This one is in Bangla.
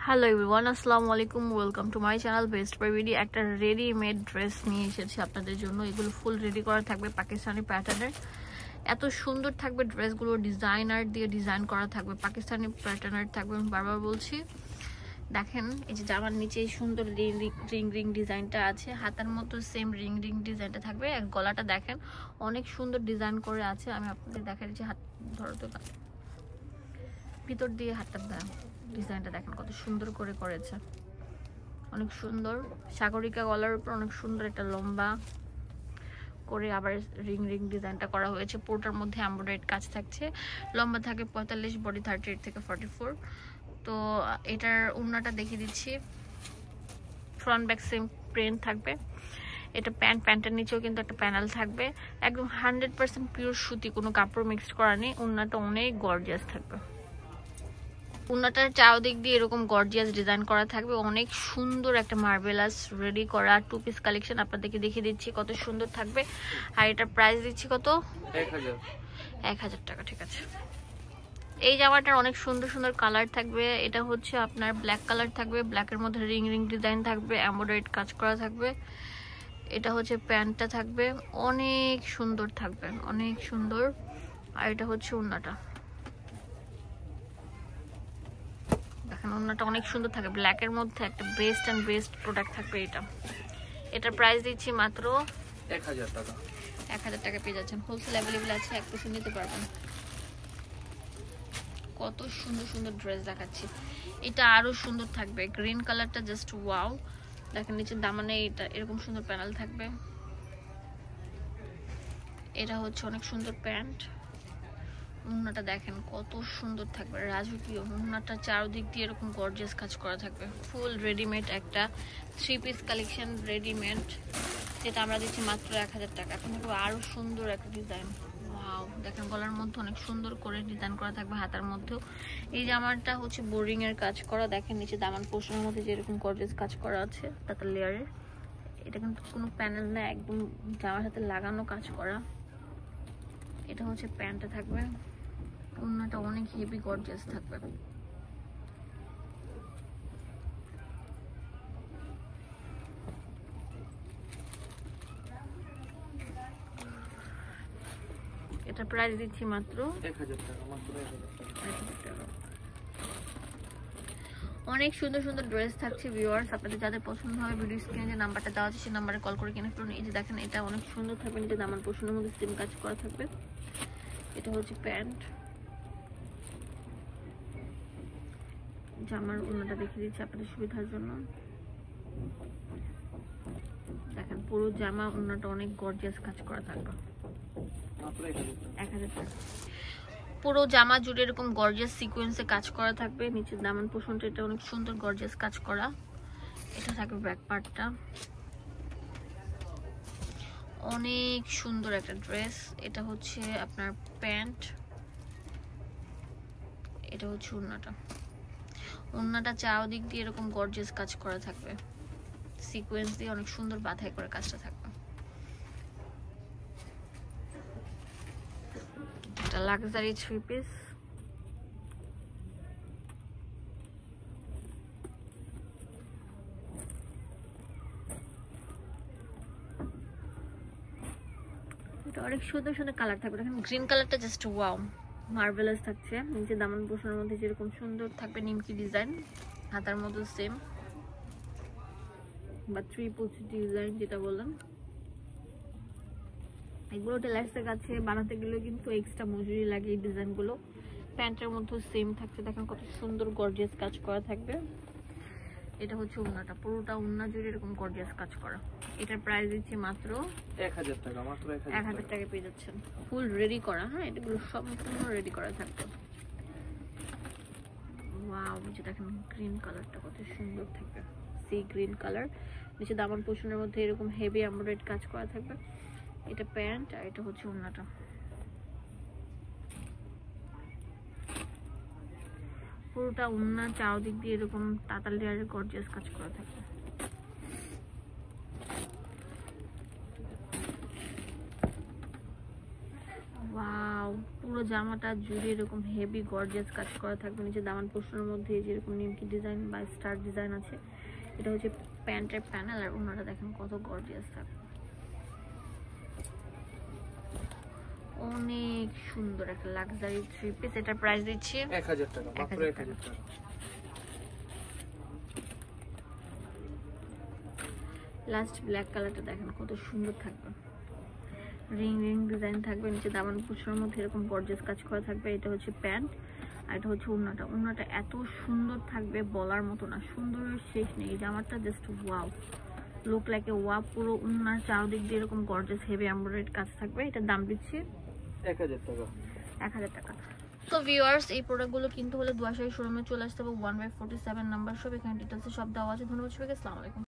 হ্যালো এভরিওয়ান, আসসালামু আলাইকুম। Welcome to my channel best buy BD. একটা রেডিমেড ড্রেস নিয়ে এসেছি আপনাদের জন্য। এগুলো ফুল রেডি করা থাকবে পাকিস্তানি প্যাটার্নের। এত সুন্দর থাকবে ড্রেসগুলো, ডিজাইনার দিয়ে ডিজাইন করা থাকবে, পাকিস্তানি প্যাটার্নের থাকবে। আমি বারবার বলছি, দেখেন এই যে জামার নিচে এই সুন্দর রিং রিং ডিজাইনটা আছে, হাতার মতো সেম রিং রিং ডিজাইনটা থাকবে। আর গলাটা দেখেন অনেক সুন্দর ডিজাইন করে আছে। আমি আপনাদের দেখাচ্ছি, হাত ধরো তো, ভিতর দিয়ে হাতটা দেন, ডিজাইনটা দেখেন কত সুন্দর করে করেছে, অনেক সুন্দর। সাগরিকা গলার উপর অনেক সুন্দর একটা লম্বা করে আবার রিং রিং ডিজাইনটা করা হয়েছে। পুরোটার মধ্যে এমব্রয়ডারি কাজ থাকছে। লম্বা থাকে 45, বডি 38 থেকে 44। তো এটার ওড়নাটা দেখিয়ে দিচ্ছি। ফ্রন্ট ব্যাক সেম প্রিন্ট থাকবে। এটা প্যান্টের নিচেও কিন্তু একটা প্যানেল থাকবে। একদম 100% পিওর সুতি, কোনো কাপড় মিক্সড করা নেই। ওড়নাটা অনেক গর্জিয়াস থাকবে। ওড়নাটার চারদিক দিয়ে এরকম গর্জিয়াস ডিজাইন করা থাকবে। অনেক সুন্দর একটা মার্বেলাস রেডি করা টু পিস কালেকশন আপনাদেরকে দেখিয়ে দিচ্ছি, কত সুন্দর থাকবে। আর এটার প্রাইস দিচ্ছি কত? 1000 টাকা। ঠিক আছে। এই জামাটার অনেক সুন্দর সুন্দর কালার থাকবে। এটা হচ্ছে আপনার ব্ল্যাক কালার থাকবে, ব্ল্যাকের মধ্যে রিং রিং ডিজাইন থাকবে, এমব্রয়ডারি কাজ করা থাকবে। এটা হচ্ছে প্যান্টটা থাকবে, অনেক সুন্দর থাকবে, অনেক সুন্দর। আর এটা হচ্ছে ওড়নাটা, দেখেন ওড়নাটা অনেক সুন্দর থাকে, ব্ল্যাকের মধ্যে একটা বেস্ট প্রোডাক্ট থাকবে এটা। এটার প্রাইস দিচ্ছি মাত্র 1000 টাকা। 1000 টাকা পেয়ে যাচ্ছেন। হোলসেল অ্যাভেলেবল আছে, এক পিস নিতে পারবেন। কত সুন্দর সুন্দর ড্রেস দেখাচ্ছি। এটা আরো সুন্দর থাকবে, গ্রিন কালারটা জাস্ট ওয়াও। দেখেন নিচে দামানে এটা এরকম সুন্দর প্যানেল থাকবে। এটা হচ্ছে অনেক সুন্দর প্যান্ট। ওড়নাটা দেখেন কত সুন্দর থাকবে, রাজকীয়। ওড়নাটা চারদিক দিয়ে এরকম গর্জিয়াস কাজ করা থাকবে। ফুল রেডিমেড একটা 3 পিস কালেকশন রেডিমেড, যেটা আমরা দিচ্ছি মাত্র 1000 টাকা। এখন দেখবো আরো সুন্দর একটা ডিজাইন। ওয়াও, দেখেন গলার মধ্যে অনেক সুন্দর করে ডিজাইন করা থাকবে, হাতার মধ্যেও। এই জামাটা হচ্ছে বোরিং এর কাজ করা। দেখেন নিচে দামান পোর্শনের মধ্যে যেরকম গর্জিয়াস কাজ করা আছে তাতে লেয়ারে। এটা কিন্তু কোনো প্যানেল না, একদম জামার সাথে লাগানো কাজ করা। এটা হচ্ছে প্যান্টটা থাকবে। ওড়নাটা অনেক হেভি গর্জিয়াস থাকবে। এটা প্রাইস দিচ্ছি মাত্র 1000 টাকা, মাত্র 1000 টাকা। অনেক সুন্দর সুন্দর ড্রেস থাকছে ভিউয়ার্স, আপনাদের যাদের পছন্দ হবে ভিডিও স্ক্রিনে যে নাম্বারটা দেওয়া আছে সেই নাম্বারে কল করে কিনে ফেলুন। এই যে দেখেন এটা অনেক সুন্দর থাকবে, নিচে দামান পোর্শনের মধ্যে সেম কাজ করা থাকবে। এটা হচ্ছে প্যান্ট। জামার ওড়নাটা দেখিয়ে দিচ্ছি আপনাদের সুবিধার জন্য। দেখেন পুরো জামা ওড়নাটা অনেক গর্জিয়াস কাজ করা থাকবে, মাত্র 1000 টাকা। পুরো জামা জুড়ে এরকম গর্জিয়াস সিকোয়েন্সে কাজ করা থাকবে। নিচের দামান পোর্শনটা এটা অনেক সুন্দর গর্জিয়াস কাজ করা। এটা থাকবে ব্যাক পার্টটা। অনেক সুন্দর একটা ড্রেস। এটা হচ্ছে আপনার প্যান্ট, এটা হচ্ছে ওড়নাটা। ওড়নাটা চারদিক দিয়ে এরকম গর্জিয়াস কাজ করা থাকবে, সিকোয়েন্স দিয়ে অনেক সুন্দর বাঁধাই করে কাজটা থাকবে। এটা লাক্সারি 3 পিস। এটা অনেক সুন্দর সুন্দর কালার থাকবে। দেখেন গ্রিন কালারটা জাস্ট ওয়াও, মার্ভেলাস থাকছে। নিচে দামান পোর্শনের মধ্যে যেরকম সুন্দর থাকবে নিমকি ডিজাইন, হাতার মধ্যে সেম বা ট্রিপল ডিজাইন যেটা বললাম। এগুলো টেলার্সের কাছে বানাতে গেলে কিন্তু এক্সট্রা মজুরি লাগে এই ডিজাইনগুলো। প্যান্টের মধ্যে সেম থাকছে, দেখেন কত সুন্দর গর্জিয়াস কাজ করা থাকবে। এটা হচ্ছে ওড়নাটা, পুরোটা ওড়না জুড়ে এরকম গর্জিয়াস কাজ করা। এটার প্রাইস দিচ্ছি মাত্র 1000 টাকা, মাত্র 1000 টাকা পেয়ে যাচ্ছেন। ফুল রেডি করা, হ্যাঁ এটাগুলো সম্পূর্ণ রেডি করা থাকবে। ওয়াও, নিচে দেখেন গ্রিন কালারটা কত সুন্দর থাকবে, সি গ্রিন কালার। নিচে দামান পোর্শনের মধ্যে এরকম হেভি এমব্রয়ডারি কাজ করা থাকবে। এটা প্যান্ট আর এটা হচ্ছে ওড়নাটা। পুরোটা ওড়না চারদিক দিয়ে এরকম তাতাল লেয়ারের গর্জিয়াস কাজ করা থাকবে। ওয়াও, পুরো জামাটা জুড়ে এরকম হেভি গর্জিয়াস কাজ করা থাকবে। নিচে দামান পোর্শনের মধ্যে যেরকম নিমকি ডিজাইন বা স্টার ডিজাইন আছে। এটা হচ্ছে প্যান্টের প্যানেল, আর ওনারা দেখেন কত গর্জিয়াস থাকবে। অনেক সুন্দর একটা লাক্সারি থ্রি পিস। এটার প্রাইস দিচ্ছি 1000 টাকা, মাত্র 1000 টাকা। লাস্ট ব্ল্যাক কালারটা দেখেন কত সুন্দর থাকবে। রিং রিং ডিজাইন থাকবে, নিচে দামান পুষের মধ্যে এরকম গর্জিয়াস কাজ করা থাকবে। এটা হচ্ছে প্যান্ট, আর এটা হচ্ছে ওড়নাটা। ওড়নাটা এত সুন্দর থাকবে বলার মতো না, সুন্দরের শেষ নেই। এই জামাটা just wow, look like a wow. পুরো ওড়নার চারদিক দিয়ে এরকম গর্জিয়াস হেভি এমব্রয়ডারি কাজ থাকবে। এটার দাম দিচ্ছি 1000 টাকা। 1000 টাকা। সো ভিউয়ার্স, এই প্রোডাক্টগুলো কিনতে হলে দুয়াশাহী শোরুমে চলে আসতে হবে। 1/47 নাম্বার শপ, এখানে ডিটেলসে সব দেওয়া আছে। ধন্যবাদ সবাইকে, আসসালামু আলাইকুম।